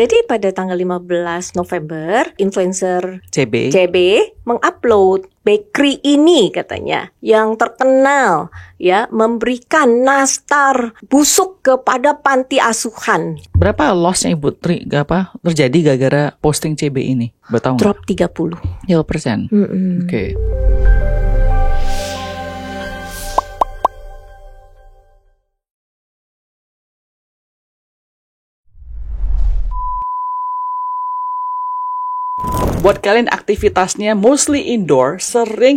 Jadi pada tanggal 15 November, influencer CB mengupload bakery ini katanya yang terkenal ya memberikan nastar busuk kepada panti asuhan. Berapa lossnya Ibu terjadi gara-gara posting CB ini? Betul nggak? Drop 30%. 30%. Oke. Buat kalian aktivitasnya mostly indoor, sering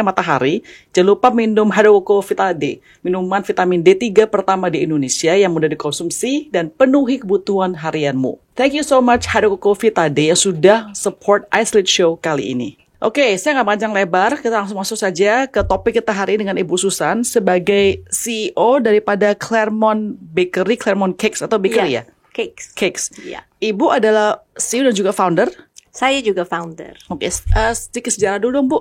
matahari, jangan lupa minum Hadoco Vita D, minuman vitamin D3 pertama di Indonesia yang mudah dikonsumsi dan penuhi kebutuhan harianmu. Thank you so much Hadoco Vita D yang sudah support iSleep Show kali ini. Oke, saya nggak panjang lebar, kita langsung masuk saja ke topik kita hari ini dengan Ibu Susan sebagai CEO daripada Claremont Bakery, Claremont Cakes atau bakery ya? Cakes. Yeah. Ibu adalah CEO dan juga founder. Saya juga founder. Oke, sedikit sejarah dulu dong Bu.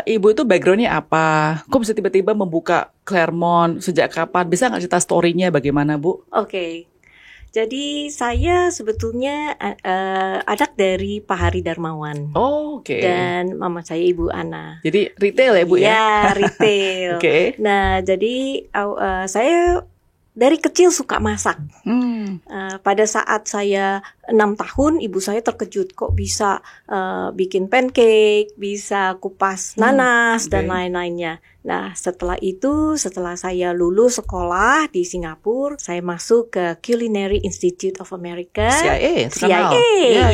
Ibu itu backgroundnya apa? Kok bisa tiba-tiba membuka Claremont? Sejak kapan? Bisa nggak cerita story-nya bagaimana Bu? Oke. Jadi saya sebetulnya anak dari Pak Hari Darmawan. Oh, oke. Dan mama saya Ibu Ana. Jadi retail ya Bu ya? Ya, retail. Oke. Nah, jadi saya dari kecil suka masak. Pada saat saya 6 tahun, ibu saya terkejut kok bisa bikin pancake, bisa kupas nanas dan lain-lainnya. Nah, setelah saya lulus sekolah di Singapura, saya masuk ke Culinary Institute of America. CIA,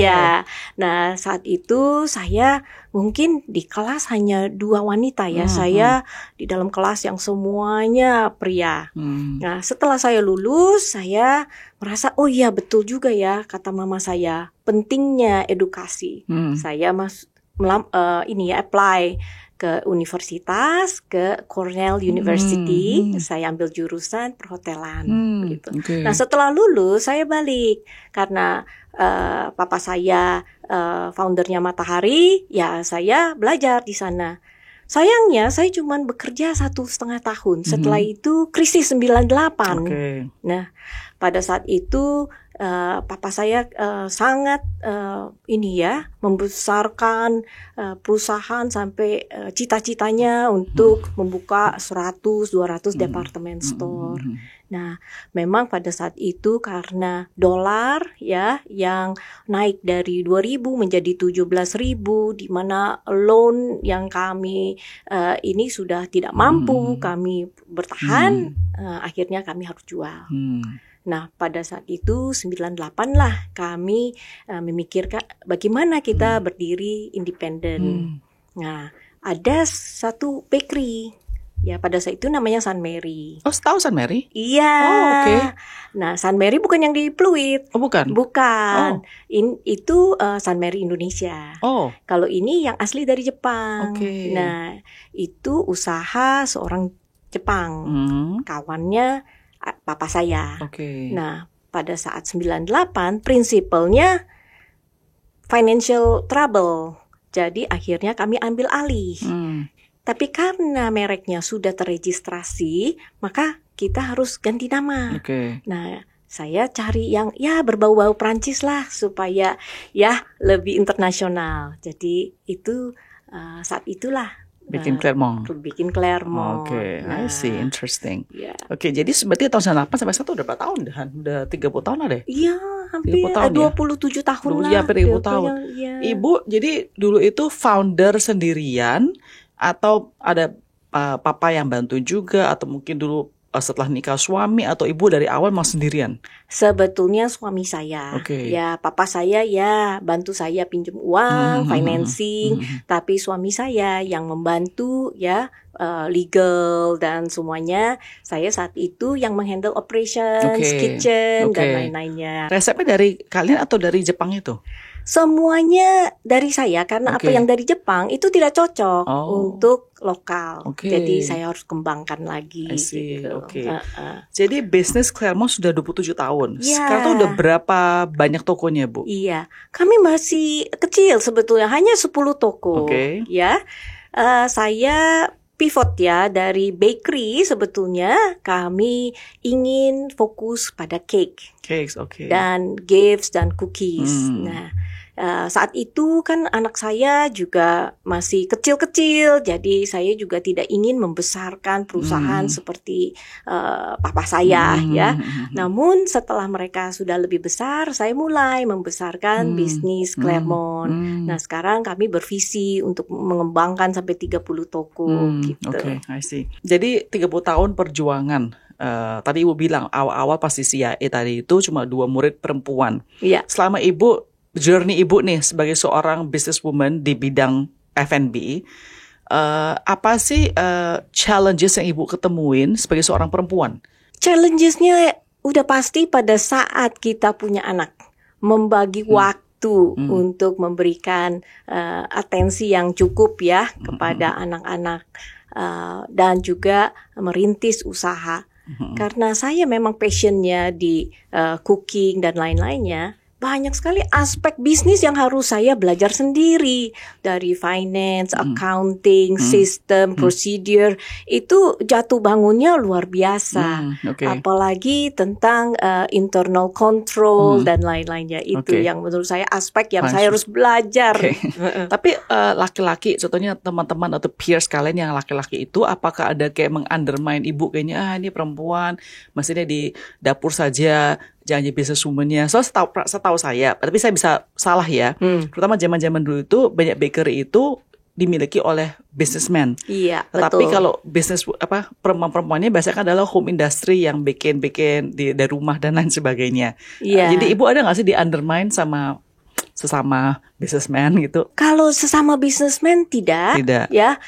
ya. Nah, saat itu saya mungkin di kelas hanya 2 wanita ya. Saya di dalam kelas yang semuanya pria. Nah, setelah saya lulus, saya merasa oh iya betul juga ya kata mama saya, pentingnya edukasi. Saya apply ke universitas, ke Cornell University. Saya ambil jurusan perhotelan gitu. Okay. Nah, setelah lulus saya balik karena papa saya foundernya Matahari, ya saya belajar di sana. Sayangnya saya cuma bekerja 1,5 tahun. Setelah itu krisis 98. Nah, pada saat itu papa saya sangat membesarkan perusahaan sampai cita-citanya untuk membuka 100-200 department store. Nah, memang pada saat itu karena dolar ya yang naik dari 2.000 menjadi 17.000, di mana loan yang kami ini sudah tidak mampu kami bertahan, akhirnya kami harus jual. Nah, pada saat itu 98 lah kami memikirkan bagaimana kita berdiri independen. Nah, ada satu bakery. Ya, pada saat itu namanya Sun Mary. Oh, tahu Sun Mary? Iya. Oh, oke. Nah, Sun Mary bukan yang di Pluit. Oh, bukan? Bukan. Oh. Itu Sun Mary Indonesia. Oh. Kalau ini yang asli dari Jepang. Oke. Nah, itu usaha seorang Jepang. Kawannya papa saya. Oke. Nah, pada saat 98 prinsipalnya financial trouble. Jadi akhirnya kami ambil alih. Tapi karena mereknya sudah terregistrasi, maka kita harus ganti nama. Nah, saya cari yang ya berbau-bau Prancis lah supaya ya lebih internasional. Jadi itu saat itulah bikin Claremont. Oke, I see, interesting. Yeah. Oke, jadi berarti tahun 98 sampai 1 udah berapa tahun dah? Udah 30 tahun lah deh. Iya, hampir 27 tahun lah. Iya, hampir 30 tahun. Ya. Ibu, jadi dulu itu founder sendirian atau ada papa yang bantu juga, atau mungkin dulu setelah nikah suami, atau ibu dari awal mau sendirian? Sebetulnya suami saya, ya papa saya ya bantu saya pinjam uang, financing, tapi suami saya yang membantu ya legal dan semuanya. Saya saat itu yang menghandle operations, kitchen dan lain-lainnya. Resepnya dari kalian atau dari Jepang itu? Semuanya dari saya karena apa yang dari Jepang itu tidak cocok untuk lokal. Jadi saya harus kembangkan lagi. Gitu. Jadi bisnis Claremont sudah 27 tahun. Sekarang tuh udah berapa banyak tokonya, Bu? Iya, kami masih kecil sebetulnya, hanya 10 toko. Ya, saya pivot ya dari bakery, sebetulnya kami ingin fokus pada cake. Cakes, oke. Dan gifts dan cookies. Nah, saat itu kan anak saya juga masih kecil-kecil, jadi saya juga tidak ingin membesarkan perusahaan seperti papa saya ya. Namun setelah mereka sudah lebih besar, saya mulai membesarkan bisnis Claremont. Nah, sekarang kami bervisi untuk mengembangkan sampai 30 toko gitu. Oke, I see. Jadi 30 tahun perjuangan. Tadi Ibu bilang awal-awal pasti CIA tadi itu cuma 2 murid perempuan. Iya. Selama journey Ibu nih sebagai seorang businesswoman di bidang F&B, apa sih challenges yang Ibu ketemuin sebagai seorang perempuan? Challengesnya udah pasti pada saat kita punya anak, membagi waktu untuk memberikan atensi yang cukup ya kepada anak-anak dan juga merintis usaha. Karena saya memang passionnya di cooking dan lain-lainnya, banyak sekali aspek bisnis yang harus saya belajar sendiri. Dari finance, accounting, system, procedure. Itu jatuh bangunnya luar biasa. Apalagi tentang internal control dan lain-lainnya. Itu yang menurut saya aspek yang saya harus belajar. Tapi laki-laki, contohnya teman-teman atau peers kalian yang laki-laki itu, apakah ada kayak meng-undermine Ibu kayaknya, ini perempuan, mestinya di dapur saja, jangan jadi businesswoman-nya. Setahu saya, tapi saya bisa salah ya. Terutama zaman-zaman dulu itu banyak bakery itu dimiliki oleh businessman. Iya, Tetapi betul. kalau bisnis perempuan-perempuannya biasanya kan adalah home industry yang bikin dari rumah dan lain sebagainya. Iya. Jadi Ibu ada nggak sih di undermine sama sesama businessman gitu? Kalau sesama businessman tidak. Ya.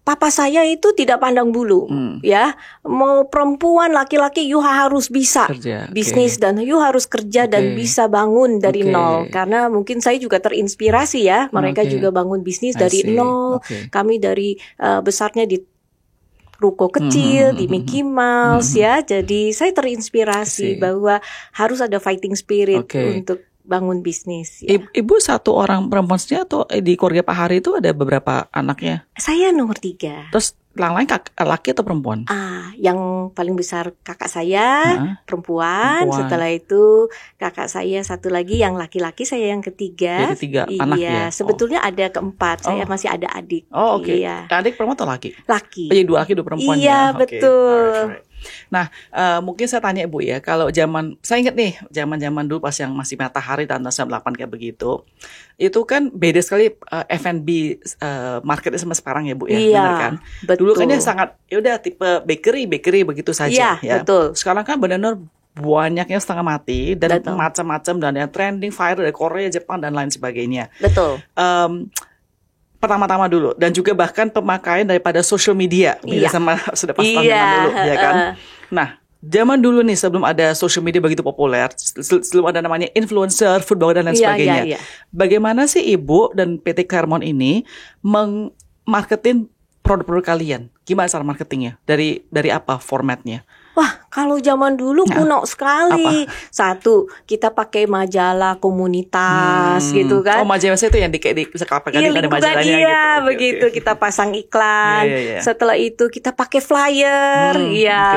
Papa saya itu tidak pandang bulu, ya. Mau perempuan, laki-laki, you harus bisa Kerja, bisnis dan you harus kerja dan bisa bangun dari nol. Karena mungkin saya juga terinspirasi ya, mereka juga bangun bisnis dari nol. Kami dari besarnya di ruko kecil, di Mickey Mouse ya. Jadi saya terinspirasi bahwa harus ada fighting spirit untuk bangun bisnis. Ya. Ibu satu orang perempuan saja atau di keluarga Pak Hari itu ada beberapa anaknya? Saya nomor 3. Terus yang lain laki atau perempuan? Yang paling besar kakak saya perempuan. Setelah itu kakak saya satu lagi yang laki-laki, saya yang ketiga. Jadi 3 anak ya? Sebetulnya ada keempat. Saya masih ada adik. Iya. Adik perempuan atau laki? Laki. Jadi 2 laki 2 perempuan ya? Iya, betul. Alright. Nah, mungkin saya tanya Ibu ya, kalau saya ingat nih, zaman-zaman dulu pas yang masih Matahari tahun 98 kayak begitu, itu kan beda sekali F&B marketnya sama sekarang ya Bu ya, iya, benar kan? Betul. Dulu kan dia sangat, yaudah tipe bakery begitu saja ya. Betul. Sekarang kan benar-benar banyaknya setengah mati dan macam-macam dan yang trending viral dari Korea, Jepang dan lain sebagainya. Betul. Pertama-tama dulu dan juga bahkan pemakaian daripada social media sama sudah pas tahun dulu ya kan. Nah, zaman dulu nih sebelum ada social media begitu populer, sebelum ada namanya influencer, food blogger dan lain sebagainya. Bagaimana sih Ibu dan PT Claremont ini marketing produk-produk kalian? Gimana cara marketingnya? Dari apa formatnya? Wah, kalau zaman dulu kuno sekali. Satu, kita pakai majalah komunitas gitu kan. Majalah itu yang kayak ada majalahnya gitu. Iya, begitu. Kita pasang iklan. Setelah itu kita pakai flyer,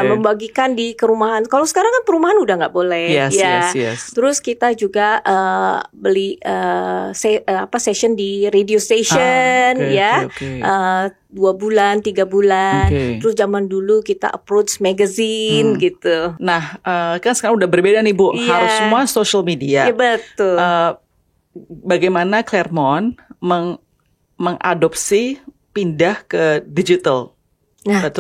membagikan di kerumahan. Kalau sekarang kan perumahan udah nggak boleh. Yes. Terus kita juga beli session di radio station 2 bulan, 3 bulan. Terus zaman dulu kita approach magazine gitu. Nah, kan sekarang udah berbeda nih Bu. Harus semua social media. Iya, betul. Bagaimana Claremont mengadopsi pindah ke digital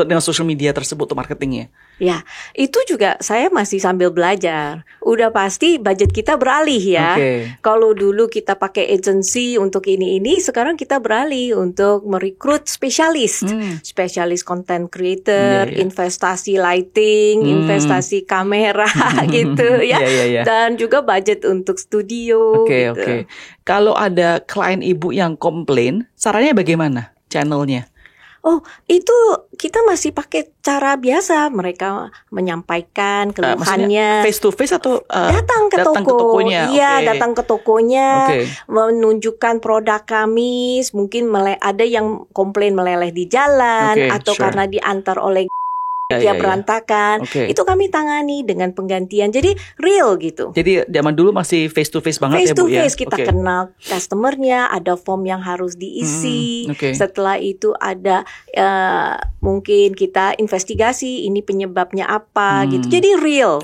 dengan social media tersebut untuk marketingnya? Ya, itu juga saya masih sambil belajar. Udah pasti budget kita beralih ya. Kalau dulu kita pakai agency untuk ini, sekarang kita beralih untuk merekrut spesialis. Spesialis content creator, investasi lighting, investasi kamera gitu ya. Dan juga budget untuk studio. Kalau ada klien Ibu yang komplain, caranya bagaimana channelnya? Oh, itu kita masih pakai cara biasa. Mereka menyampaikan keluhannya face to face atau datang ke tokonya. Iya, datang ke tokonya, Okay. menunjukkan produk kami. Mungkin ada yang komplain meleleh di jalan, atau karena diantar oleh dia berantakan. Itu kami tangani dengan penggantian. Jadi real gitu. Jadi zaman dulu masih face to face banget face ya Bu ya. Face to face kita kenal customernya, ada form yang harus diisi. Setelah itu ada mungkin kita investigasi ini penyebabnya apa gitu. Jadi real.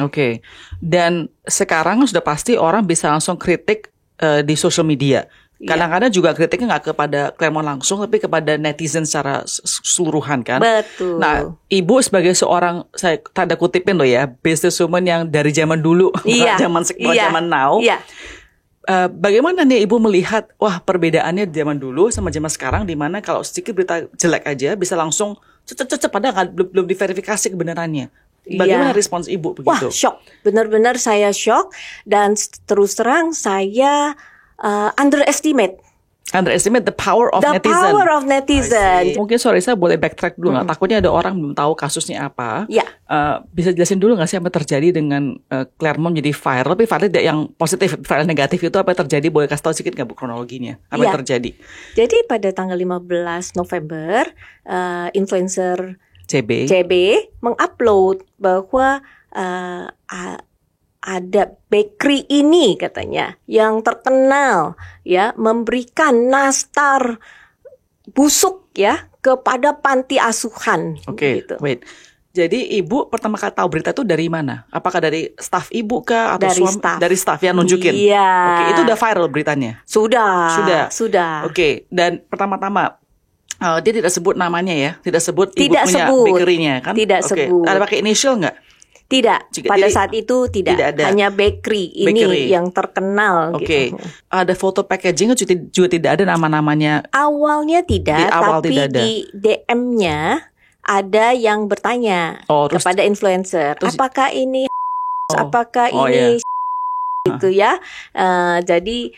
Dan sekarang sudah pasti orang bisa langsung kritik di social media. Kadang-kadang juga kritiknya nggak kepada Claremont langsung, tapi kepada netizen secara keseluruhan kan. Betul. Nah, Ibu sebagai seorang, saya tanda kutipin loh ya, businesswoman yang dari zaman dulu, zaman now. Bagaimana nih Ibu melihat, wah perbedaannya zaman dulu sama zaman sekarang, di mana kalau sedikit berita jelek aja bisa langsung cecep padahal belum diverifikasi kebenarannya. Bagaimana respons Ibu begitu? Wah, shock. Benar-benar saya shock, dan terus terang saya underestimate the power of netizen. Mungkin saya boleh backtrack dulu nggak? Takutnya ada orang belum tahu kasusnya apa. Bisa jelasin dulu nggak sih apa terjadi dengan Claremont jadi viral? Tapi viral tidak yang positif, viral negatif itu apa yang terjadi? Boleh kasih tahu sedikit nggak Bu kronologinya? Apa yang terjadi? Jadi pada tanggal 15 November influencer CB mengupload bahwa ada bakery ini katanya yang terkenal ya memberikan nastar busuk ya kepada panti asuhan. Gitu. Wait. Jadi Ibu pertama kali tahu berita itu dari mana? Apakah dari staf Ibu kah atau dari staf yang nunjukin? Iya. Itu udah viral beritanya. Sudah. Dan pertama-tama dia tidak sebut namanya ya, tidak sebut Ibu punya bakery-nya kan? Tidak sebut. Ada pakai initial nggak? Tidak, pada saat itu tidak ada. Hanya bakery ini yang terkenal. Gitu. Ada foto packaging juga tidak ada nama-namanya. Awalnya tidak, tapi di DM-nya ada yang bertanya kepada influencer, apakah ini apakah ini gitu ya. Jadi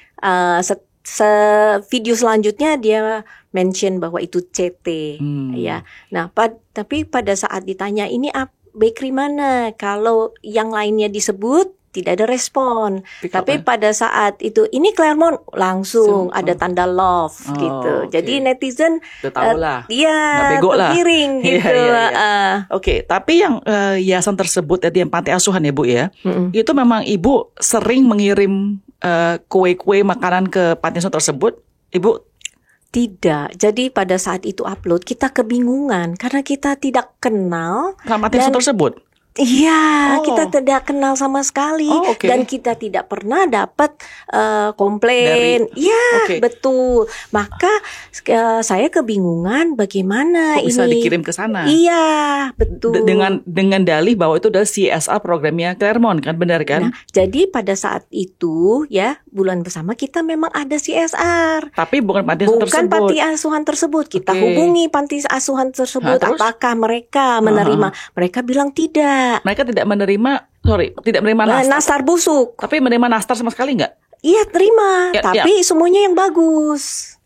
video selanjutnya dia mention bahwa itu CT ya. Nah, tapi pada saat ditanya ini bakery mana? Kalau yang lainnya disebut tidak ada respon. Tapi pada saat itu ini Claremont langsung ada tanda love gitu. Jadi netizen terpiring gitu. Tapi yang yayasan tersebut yang panti asuhan ya Bu ya. Itu memang Ibu sering mengirim kue-kue makanan ke panti asuhan tersebut. Ibu tidak. Jadi pada saat itu upload kita kebingungan karena kita tidak kenal sama tim tersebut. Iya, kita tidak kenal sama sekali dan kita tidak pernah dapat komplain. Betul. Maka saya kebingungan bagaimana kok bisa dikirim ke sana. Iya, betul. Dengan dalih bahwa itu adalah CSR programnya Claremont kan, benar kan? Nah, jadi pada saat itu ya bulan bersama kita memang ada CSR. Tapi bukan panti asuhan tersebut. Bukan panti asuhan tersebut. Kita hubungi panti asuhan tersebut. Apakah mereka menerima? Mereka bilang tidak. Mereka tidak menerima nastar busuk. Tapi menerima nastar sama sekali nggak? Iya, terima. Tapi semuanya yang bagus.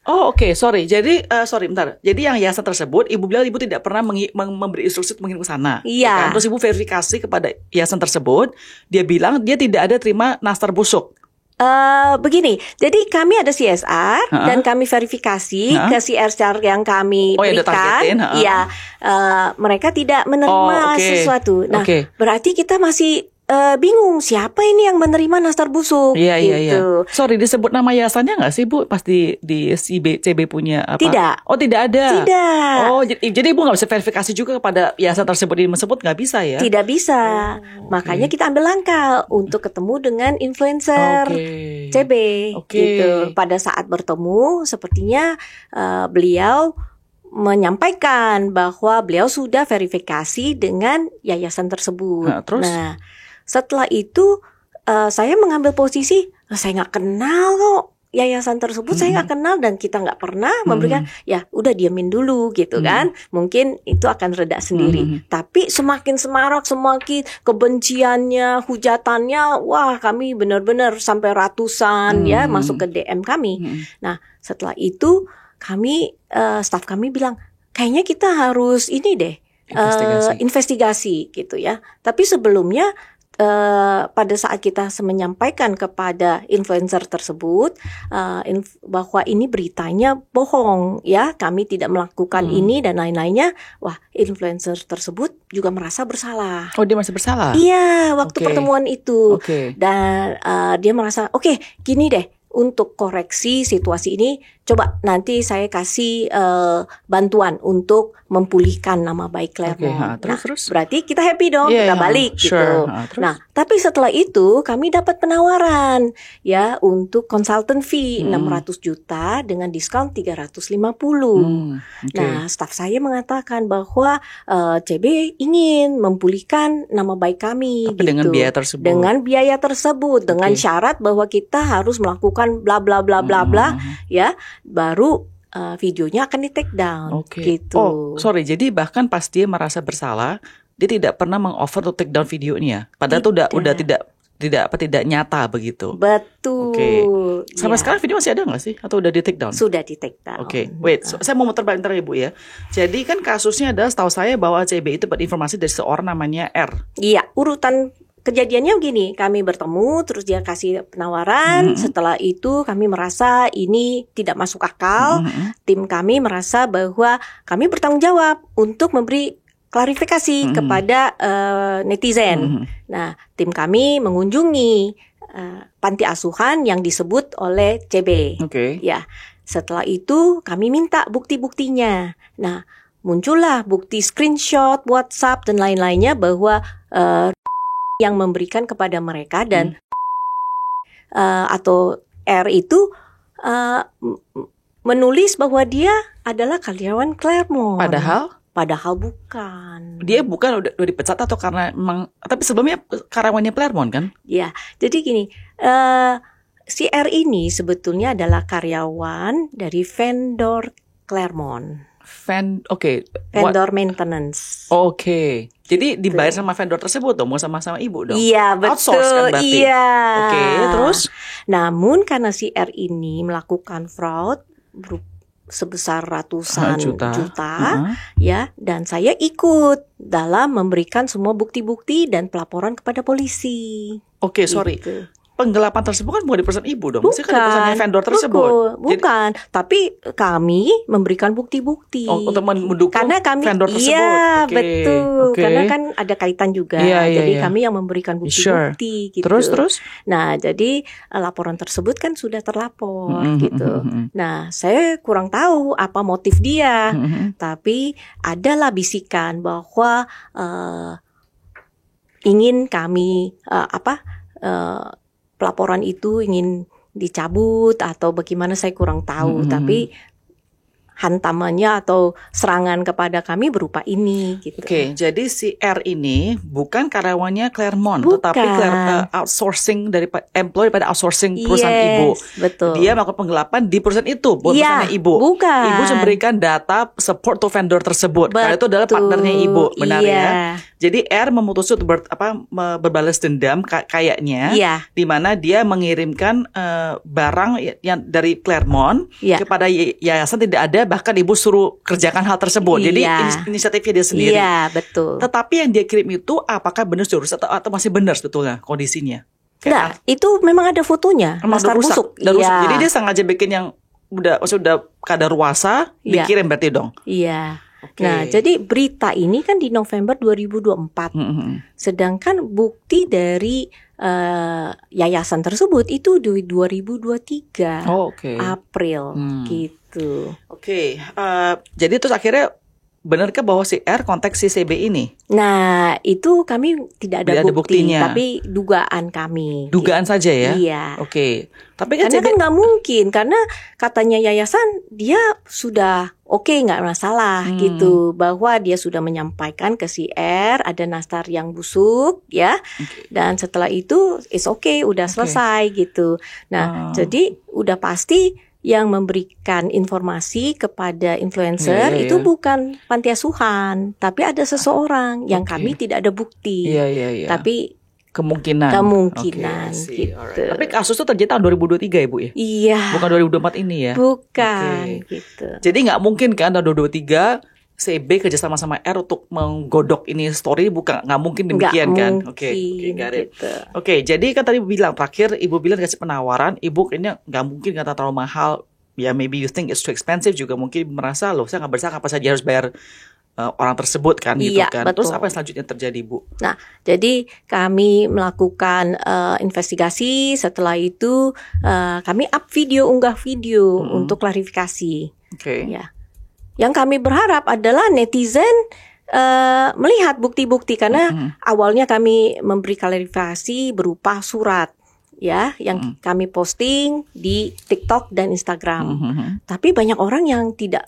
Sorry. Jadi, bentar. Jadi yang yayasan tersebut, Ibu bilang Ibu tidak pernah memberi instruksi untuk mengirim ke sana. Iya. Kan? Terus Ibu verifikasi kepada yayasan tersebut, dia bilang dia tidak ada terima nastar busuk. Begini, jadi kami ada CSR dan kami verifikasi ke CSR yang kami berikan. Mereka tidak menerima sesuatu. Nah, berarti kita masih bingung siapa ini yang menerima nastar busuk. Iya. Sorry, disebut nama yayasannya nggak sih Bu? Pasti di CB punya apa? Tidak. Tidak ada. Tidak. Jadi Ibu nggak bisa verifikasi juga kepada yayasan tersebut nggak bisa ya? Tidak bisa. Makanya kita ambil langkah untuk ketemu dengan influencer CB. Gitu. Pada saat bertemu, sepertinya beliau menyampaikan bahwa beliau sudah verifikasi dengan yayasan tersebut. Nah, setelah itu saya mengambil posisi saya nggak kenal kok yayasan tersebut, saya nggak kenal dan kita nggak pernah memberikan, ya udah diamin dulu gitu kan, mungkin itu akan reda sendiri. Tapi semakin semarak, semakin kebenciannya, hujatannya, wah kami benar-benar sampai ratusan ya masuk ke DM kami. Nah setelah itu kami staf kami bilang, kayaknya kita harus ini deh, investigasi gitu ya. Tapi sebelumnya pada saat kita menyampaikan kepada influencer tersebut bahwa ini beritanya bohong ya, kami tidak melakukan ini dan lain-lainnya, wah influencer tersebut juga merasa bersalah. Oh, dia masih bersalah? Iya, waktu pertemuan itu. Okay. Dan dia merasa, oke, gini deh, untuk koreksi situasi ini, coba nanti saya kasih bantuan untuk memulihkan nama baik Claremont. Terus. Berarti kita happy dong, kita balik gitu. Nah, tapi setelah itu kami dapat penawaran ya untuk consultant fee 600 juta dengan diskon 350. Nah, staf saya mengatakan bahwa CB ingin memulihkan nama baik kami. Tapi gitu. Dengan biaya tersebut, dengan syarat bahwa kita harus melakukan bla bla bla bla bla ya, baru videonya akan di take down gitu. Oh, sorry. Jadi bahkan pas dia merasa bersalah, dia tidak pernah meng-offer untuk take down videonya. Padahal itu udah tidak nyata begitu. Betul. Sampai sekarang video masih ada nggak sih? Atau udah di take down? Sudah di take down. Wait. Saya mau muter balik Ibu ya. Jadi kan kasusnya adalah, setahu saya bahwa CB itu dapat informasi dari seorang namanya R. Iya, urutan kejadiannya begini, kami bertemu, terus dia kasih penawaran. Setelah itu kami merasa ini tidak masuk akal. Tim kami merasa bahwa kami bertanggung jawab untuk memberi klarifikasi kepada netizen. Nah, tim kami mengunjungi panti asuhan yang disebut oleh CB. Ya, setelah itu kami minta bukti-buktinya. Nah, muncullah bukti screenshot, WhatsApp dan lain-lainnya bahwa yang memberikan kepada mereka dan atau R itu menulis bahwa dia adalah karyawan Claremont. Padahal bukan. Dia bukan udah dipecat atau karena memang, tapi sebelumnya karyawannya Claremont kan? Ya, jadi gini, si R ini sebetulnya adalah karyawan dari vendor Claremont. Vendor maintenance. Jadi dibayar sama vendor tersebut dong, mau sama-sama ibu dong. Iya, betul. Outsource kan berarti. Iya. Terus? Namun karena si R ini melakukan fraud sebesar ratusan juta ya, dan saya ikut dalam memberikan semua bukti-bukti dan pelaporan kepada polisi. Sorry. Penggelapan tersebut kan bukan di perusahaan ibu dong. Bukan. Kan di perusahaan vendor tersebut. Bukan. Tapi kami memberikan bukti-bukti. Untuk mendukung vendor tersebut. Iya, betul. Karena kan ada kaitan juga. Jadi kami yang memberikan bukti-bukti gitu. Terus? Nah, jadi laporan tersebut kan sudah terlapor gitu. Nah, saya kurang tahu apa motif dia. Tapi adalah bisikan bahwa ingin kami pelaporan itu ingin dicabut atau bagaimana, saya kurang tahu. Tapi hantamannya atau serangan kepada kami berupa ini gitu. Jadi si R ini bukan karyawannya Claremont, tetapi outsourcing dari employee pada outsourcing perusahaan ibu. Betul. Dia melakukan penggelapan di perusahaan itu, bukan perusahaan ibu. Bukan. Ibu memberikan data support to vendor tersebut. Karena itu adalah partnernya ibu, benar ya. Jadi R memutuskan untuk berbalas dendam kayaknya, di mana dia mengirimkan barang yang dari Claremont kepada yayasan tidak ada, bahkan ibu suruh kerjakan hal tersebut. Jadi inisiatifnya dia sendiri. Iya, betul. Tetapi yang dia kirim itu apakah benar jurus atau masih benar sebetulnya kondisinya? Nah, itu memang ada fotonya. Nastar busuk. Jadi dia sengaja bikin yang udah kadaluarsa dikirim berarti dong. Iya. Nah, jadi berita ini kan di November 2024. Sedangkan bukti dari yayasan tersebut itu di 2023 April gitu. Jadi terus akhirnya benarkah bahwa si R kontak si CB ini? Nah, itu kami tidak ada bukti, buktinya. Tapi dugaan kami. Dugaan saja ya? Iya. Tapi kan karena kan nggak mungkin, karena katanya yayasan dia sudah nggak masalah gitu, bahwa dia sudah menyampaikan ke si R ada nastar yang busuk ya, dan setelah itu udah selesai gitu. Nah, jadi udah pasti yang memberikan informasi kepada influencer itu bukan panti asuhan, tapi ada seseorang yang kami tidak ada bukti. Tapi kemungkinan gitu. Tapi kasus itu terjadi tahun 2023 ya Bu ya? Iya. Bukan 2024 ini ya? Bukan gitu. Jadi nggak mungkin kan tahun 2023 CB kerjasama sama R untuk menggodok ini story, bukan, nggak mungkin demikian kan? Oke, got it. Gitu. Oke, jadi kan tadi bilang terakhir Ibu bilang kasih penawaran, Ibu kayaknya nggak mungkin kata terlalu mahal. Ya maybe you think it's too expensive, juga mungkin merasa loh saya nggak bersalah, apa saja harus bayar orang tersebut kan, gitu kan. Betul. Terus apa yang selanjutnya terjadi, Bu? Nah, jadi kami melakukan investigasi. Setelah itu kami unggah video untuk klarifikasi. Oke. Ya. Yang kami berharap adalah netizen melihat bukti-bukti, karena awalnya kami memberi klarifikasi berupa surat, ya, yang kami posting di TikTok dan Instagram. Tapi banyak orang yang tidak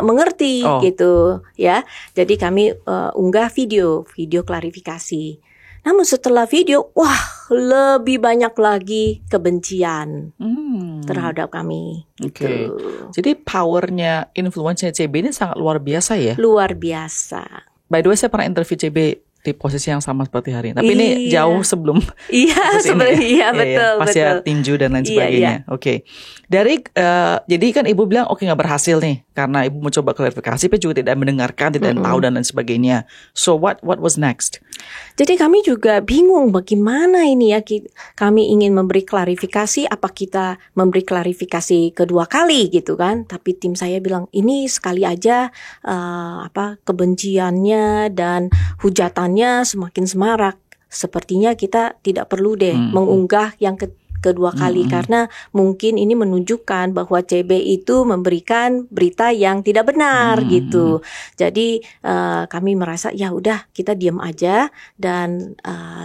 mengerti gitu, ya. Jadi kami unggah video klarifikasi. Namun setelah video, wah, lebih banyak lagi kebencian terhadap kami. Oke. Jadi powernya influence CB ini sangat luar biasa ya? Luar biasa. By the way, saya pernah interview CB di posisi yang sama seperti hari ini. Tapi ini jauh sebelum. Betul. Pas ya tinju dan lain sebagainya. Oke. Dari jadi kan Ibu bilang oke, nggak berhasil nih karena Ibu mencoba klarifikasi, tapi juga tidak mendengarkan, tidak tahu dan lain sebagainya. So what was next? Jadi kami juga bingung bagaimana ini ya, kami ingin memberi klarifikasi, apa kita memberi klarifikasi kedua kali gitu kan? Tapi tim saya bilang ini sekali aja, kebenciannya dan hujatannya semakin semarak. Sepertinya kita tidak perlu deh mengunggah yang kedua kali, karena mungkin ini menunjukkan bahwa CB itu memberikan berita yang tidak benar gitu. Jadi kami merasa ya udah kita diam aja, dan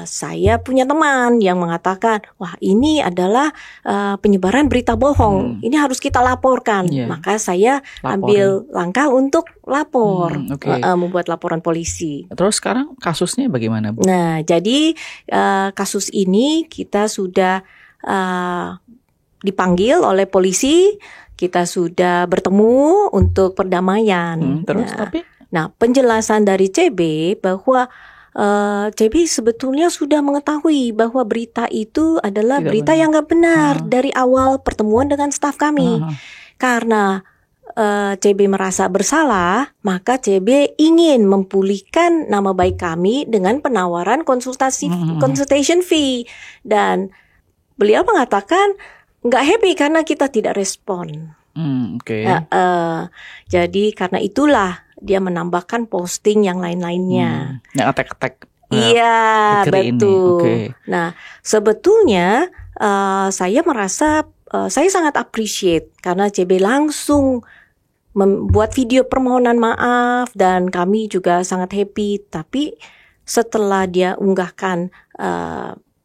saya punya teman yang mengatakan wah ini adalah penyebaran berita bohong, ini harus kita laporkan. Maka saya ambil langkah untuk lapor, membuat laporan polisi. Terus sekarang kasusnya bagaimana, Bu? Nah, jadi kasus ini kita sudah dipanggil oleh polisi, kita sudah bertemu untuk perdamaian. Nah, penjelasan dari CB bahwa CB sebetulnya sudah mengetahui bahwa berita itu adalah berita yang nggak benar dari awal pertemuan dengan staf kami. Karena CB merasa bersalah, maka CB ingin memulihkan nama baik kami dengan penawaran consultation fee, dan beliau mengatakan nggak happy karena kita tidak respon. Jadi karena itulah dia menambahkan posting yang lain-lainnya. Yang attack. Iya, betul. Nah, sebetulnya saya merasa saya sangat appreciate karena CB langsung membuat video permohonan maaf, dan kami juga sangat happy. Tapi setelah dia unggahkan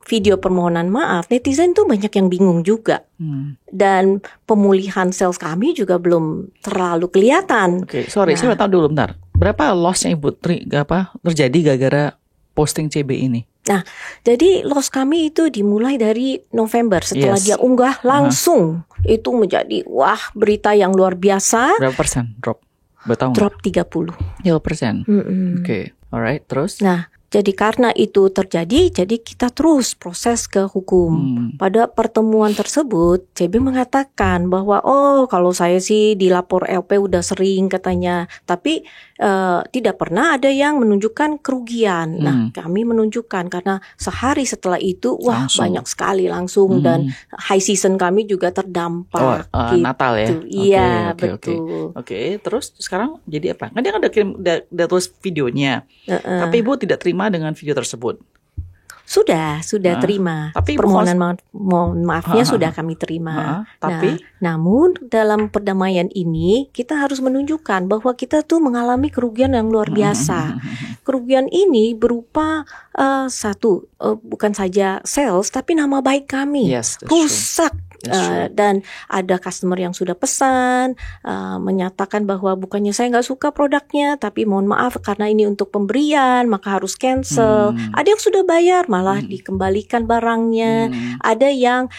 video permohonan maaf, netizen tuh banyak yang bingung juga. Dan pemulihan sales kami juga belum terlalu kelihatan. Saya tahu dulu bentar. Berapa loss yang Ibu terjadi gara-gara posting CB ini? Nah, jadi loss kami itu dimulai dari November. Setelah dia unggah langsung, itu menjadi berita yang luar biasa. Berapa persen drop? Drop 30%. Oke, alright, terus? Nah, jadi karena itu terjadi, jadi kita terus proses ke hukum. Pada pertemuan tersebut, CB mengatakan bahwa kalau saya sih dilapor LP udah sering katanya, tapi tidak pernah ada yang menunjukkan kerugian. Nah, kami menunjukkan karena sehari setelah itu banyak sekali langsung, dan high season kami juga terdampak. Gitu. Natal ya? Iya, betul. Oke, terus sekarang jadi apa? Kan dia kan udah tulis videonya, tapi Ibu tidak terima dengan video tersebut. Sudah terima. Tapi permohonan maafnya sudah kami terima. Tapi namun dalam perdamaian ini kita harus menunjukkan bahwa kita tuh mengalami kerugian yang luar biasa. Kerugian ini berupa bukan saja sales, tapi nama baik kami rusak. Dan ada customer yang sudah pesan menyatakan bahwa bukannya saya nggak suka produknya, tapi mohon maaf karena ini untuk pemberian maka harus cancel. Ada yang sudah bayar malah dikembalikan barangnya. Ada yang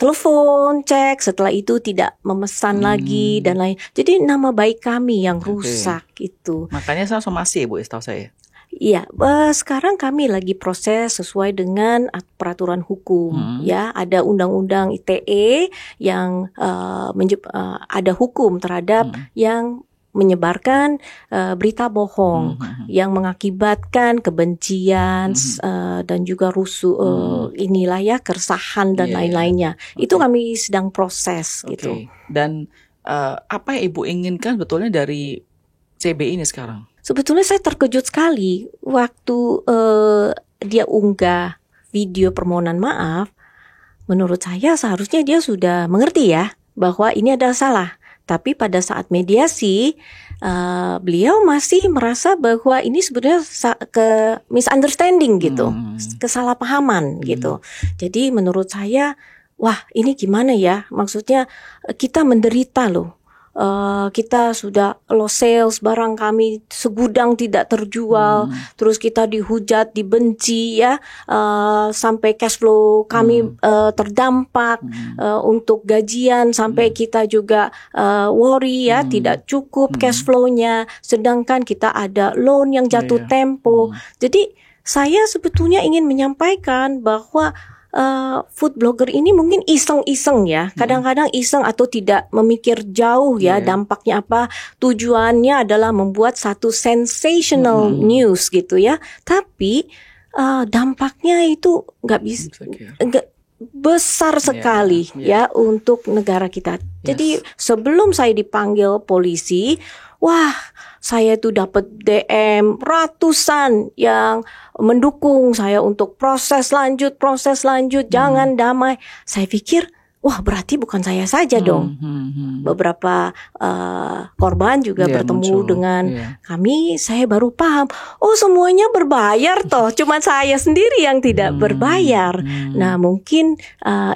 telepon cek setelah itu tidak memesan lagi dan lain. Jadi nama baik kami yang rusak itu. Makanya saya somasi, Bu, setahu saya. Iya, sekarang kami lagi proses sesuai dengan peraturan hukum. Ya, ada undang-undang ITE yang ada hukum terhadap yang menyebarkan berita bohong yang mengakibatkan kebencian dan juga rusuh inilah ya, keresahan dan lain-lainnya. Itu kami sedang proses gitu. Dan apa yang Ibu inginkan betulnya dari CB ini sekarang? Sebetulnya saya terkejut sekali waktu dia unggah video permohonan maaf. Menurut saya seharusnya dia sudah mengerti ya bahwa ini adalah salah. Tapi pada saat mediasi, beliau masih merasa bahwa ini sebenarnya misunderstanding gitu, kesalahpahaman gitu. Jadi menurut saya, wah ini gimana ya? Maksudnya kita menderita loh. Kita sudah lost sales, barang kami segudang tidak terjual, terus kita dihujat, dibenci ya, sampai cash flow kami terdampak, untuk gajian sampai kita juga worry ya, tidak cukup cash flow-nya, sedangkan kita ada loan yang jatuh tempo. Jadi saya sebetulnya ingin menyampaikan bahwa food blogger ini mungkin iseng-iseng ya, kadang-kadang iseng atau tidak memikir jauh ya, dampaknya apa, tujuannya adalah membuat satu sensational news gitu ya, tapi dampaknya itu nggak bisa, besar sekali ya untuk negara kita. Jadi sebelum saya dipanggil polisi, wah saya itu dapat DM ratusan yang mendukung saya untuk proses lanjut, jangan damai. Saya pikir, wah berarti bukan saya saja dong. Beberapa korban juga bertemu dengan kami, saya baru paham, oh semuanya berbayar toh, cuma saya sendiri yang tidak berbayar. Nah mungkin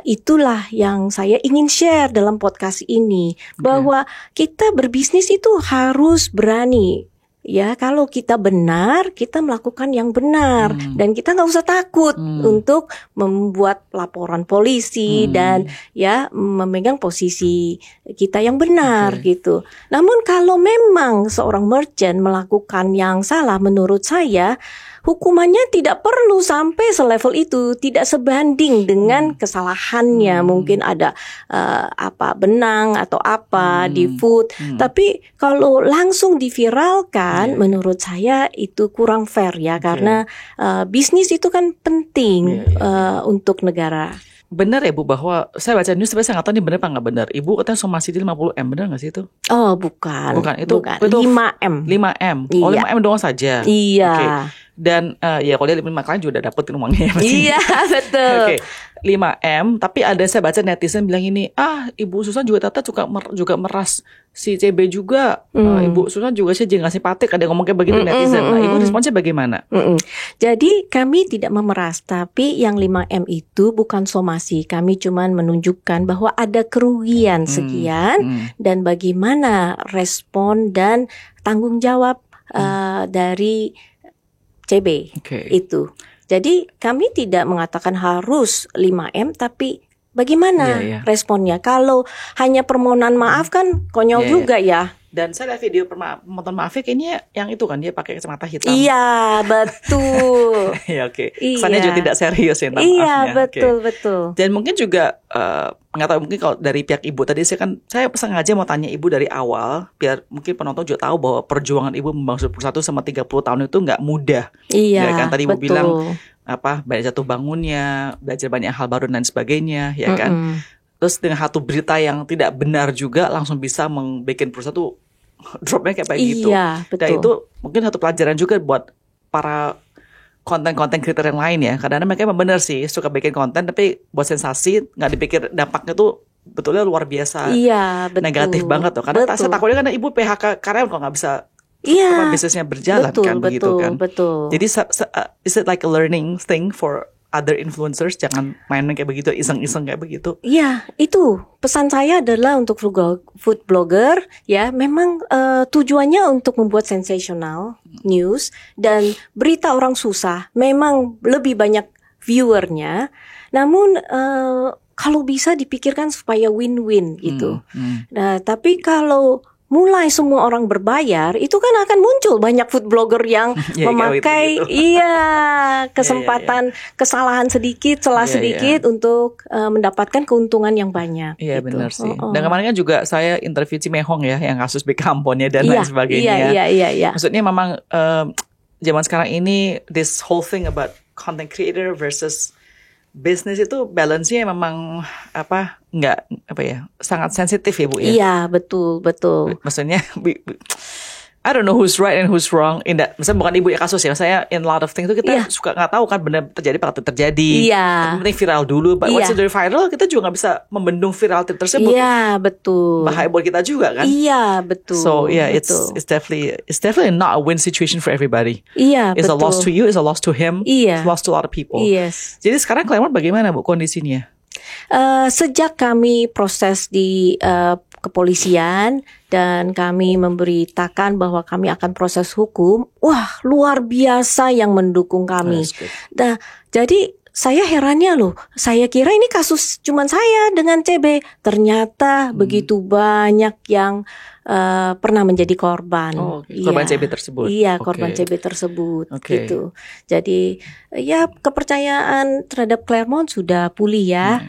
itulah yang saya ingin share dalam podcast ini, bahwa kita berbisnis itu harus berani. Ya, kalau kita benar, kita melakukan yang benar, dan kita nggak usah takut untuk membuat laporan polisi dan ya memegang posisi kita yang benar gitu. Namun kalau memang seorang merchant melakukan yang salah, menurut saya hukumannya tidak perlu sampai selevel itu, tidak sebanding dengan kesalahannya. Mungkin ada benang atau apa di food, tapi kalau langsung diviralkan, menurut saya itu kurang fair ya, karena bisnis itu kan penting untuk negara. Benar ya Bu, bahwa saya baca news tapi saya nggak tahu ini benar apa nggak benar. Ibu katanya somasi di 50M, benar nggak sih itu? Oh bukan. Itu 5M. 5M. Oh 5M doang saja. Iya. Okay. Dan ya kalau dia 5 klien juga udah dapetin uangnya. Iya betul. 5M, tapi ada saya baca netizen bilang ini, Ibu Susan juga Tata juga meras si CB juga, Ibu Susan juga sih jangan simpatik, ada yang ngomong kayak begitu netizen. Nah, Ibu responsnya bagaimana? Jadi kami tidak memeras, tapi yang 5M itu bukan somasi, kami cuman menunjukkan bahwa ada kerugian sekian dan bagaimana respon dan tanggung jawab dari CB itu. Jadi kami tidak mengatakan harus 5M, tapi bagaimana responnya. Kalau hanya permohonan maaf kan konyol juga ya. Dan saya lihat video permohonan maafnya kayaknya yang itu kan, dia pakai kacamata hitam. Iya betul. Ya kesannya juga tidak serius ya. Iya betul. Dan mungkin juga nggak tahu, mungkin kalau dari pihak Ibu tadi saya sengaja mau tanya Ibu dari awal biar mungkin penonton juga tahu bahwa perjuangan Ibu membangun perusahaan sama 30 tahun itu nggak mudah. Iya. Ya kan tadi Ibu bilang banyak jatuh bangunnya, belajar banyak hal baru dan sebagainya, ya kan. Terus dengan satu berita yang tidak benar juga langsung bisa membuat perusahaan tuh dropnya kayak gitu. Iya, betul. Dan itu mungkin satu pelajaran juga buat para konten-konten creator yang lain ya. Kadang-kadang mereka memang benar sih suka bikin konten, tapi buat sensasi nggak dipikir dampaknya tuh betulnya luar biasa. Iya, betul. Negatif banget tuh. Karena saya takutnya karena Ibu PHK karyawan kok nggak bisa bisnisnya berjalan begitu kan. Betul. Jadi is it like a learning thing for other influencers, jangan main kayak begitu, iseng-iseng kayak begitu. Iya, itu pesan saya adalah untuk food blogger ya, memang tujuannya untuk membuat sensational news dan berita orang susah, memang lebih banyak viewernya. Namun kalau bisa dipikirkan supaya win-win gitu. Nah, tapi kalau mulai semua orang berbayar, itu kan akan muncul banyak food blogger yang memakai kesempatan kesalahan sedikit, celah sedikit untuk mendapatkan keuntungan yang banyak. Iya, gitu. Benar sih. Dan kemarin kan juga saya interview Cimehong ya, yang kasus Bekamponnya dan lain sebagainya. Iya. Maksudnya memang zaman sekarang ini this whole thing about content creator versus bisnis itu balance-nya memang sangat sensitif ya Bu ya. Iya, betul. Maksudnya I don't know who's right and who's wrong in that. Misalnya bukan ibu ya kasus ya. Saya in a lot of things itu kita suka nggak tahu kan benar terjadi apa terjadi. Yang penting viral dulu. But once it's viral kita juga nggak bisa membendung viral tersebut. Iya, betul. Bahaya buat kita juga kan. Iya, betul. So yeah, it's definitely not a win situation for everybody. Iya, it's betul. A loss to you, it's a loss to him, it's a loss to a lot of people. Yes. Jadi sekarang Claremont bagaimana Bu kondisinya? Sejak kami proses di kepolisian dan kami memberitakan bahwa kami akan proses hukum, wah luar biasa yang mendukung kami. Nah, jadi saya herannya loh, saya kira ini kasus cuman saya dengan CB, ternyata begitu banyak yang pernah menjadi korban. Korban CB tersebut. Iya, korban CB tersebut gitu. Jadi ya kepercayaan terhadap Claremont sudah pulih ya,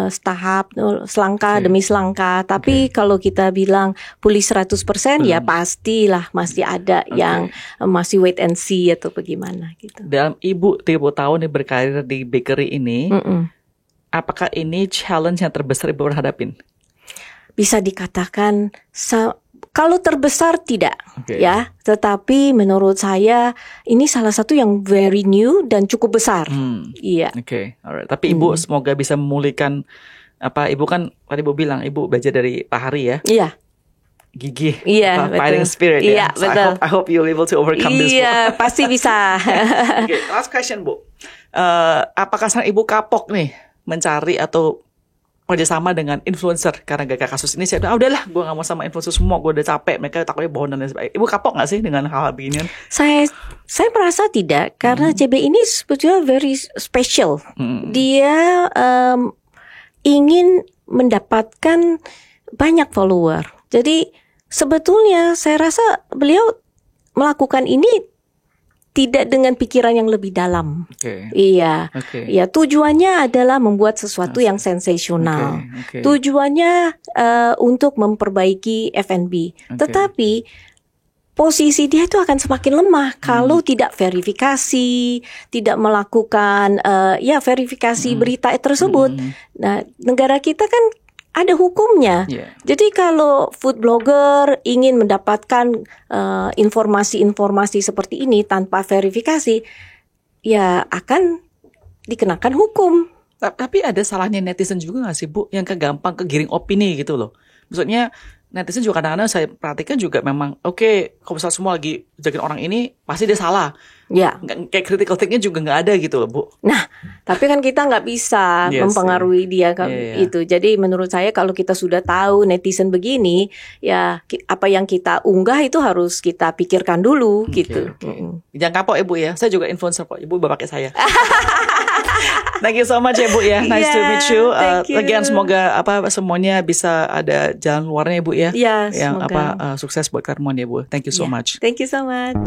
setahap, selangkah demi selangkah. Tapi kalau kita bilang pulih 100%, ya pastilah masih ada yang masih wait and see atau bagaimana gitu. Dalam Ibu 30 tahun berkarir di bakery ini, apakah ini challenge yang terbesar Ibu pernah hadapin? Bisa dikatakan kalau terbesar tidak ya, tetapi menurut saya ini salah satu yang very new dan cukup besar. Iya. Alright. Tapi Ibu semoga bisa memulihkan Ibu kan tadi Ibu bilang Ibu belajar dari Pak Hari ya. Iya. Gigih, betul. fighting spirit ya. So betul. I hope you'll be able to overcome this. Iya, pasti bisa. Last question Bu. Apakah sekarang Ibu kapok nih mencari atau kerjasama dengan influencer karena gara-gara kasus ini saya udahlah gue gak mau sama influencer semua, gue udah capek, mereka takutnya bohong dan lain sebagainya. Ibu kapok gak sih dengan hal-hal beginian? Saya merasa tidak, karena CB ini sebetulnya very special. Dia ingin mendapatkan banyak follower. Jadi sebetulnya saya rasa beliau melakukan ini tidak dengan pikiran yang lebih dalam. Iya. Ya, tujuannya adalah membuat sesuatu yang sensasional. Tujuannya untuk memperbaiki F&B. Tetapi posisi dia itu akan semakin lemah kalau tidak verifikasi, tidak melakukan verifikasi berita tersebut. Nah, negara kita kan ada hukumnya. Jadi kalau food blogger ingin mendapatkan informasi-informasi seperti ini tanpa verifikasi, ya akan dikenakan hukum. Tapi ada salahnya netizen juga gak sih Bu, yang gampang kegiring opini gitu loh. Maksudnya netizen juga kadang-kadang saya perhatikan juga memang kalau misalnya semua lagi jagain orang ini pasti dia salah. Ya. Kayak critical think-nya juga nggak ada gitu loh Bu. Nah, tapi kan kita nggak bisa mempengaruhi dia itu. Jadi menurut saya kalau kita sudah tahu netizen begini, ya apa yang kita unggah itu harus kita pikirkan dulu gitu. Jangan kapok Ibu ya. Saya juga influencer kok. Ibu bapak kayak saya. Thank you so much ya Bu ya. Nice to meet you. Again semoga semuanya bisa ada jalan luarnya Ibu ya. Iya, yang semoga. Sukses buat Claremont ya Bu. Thank you so much. Thank you so much.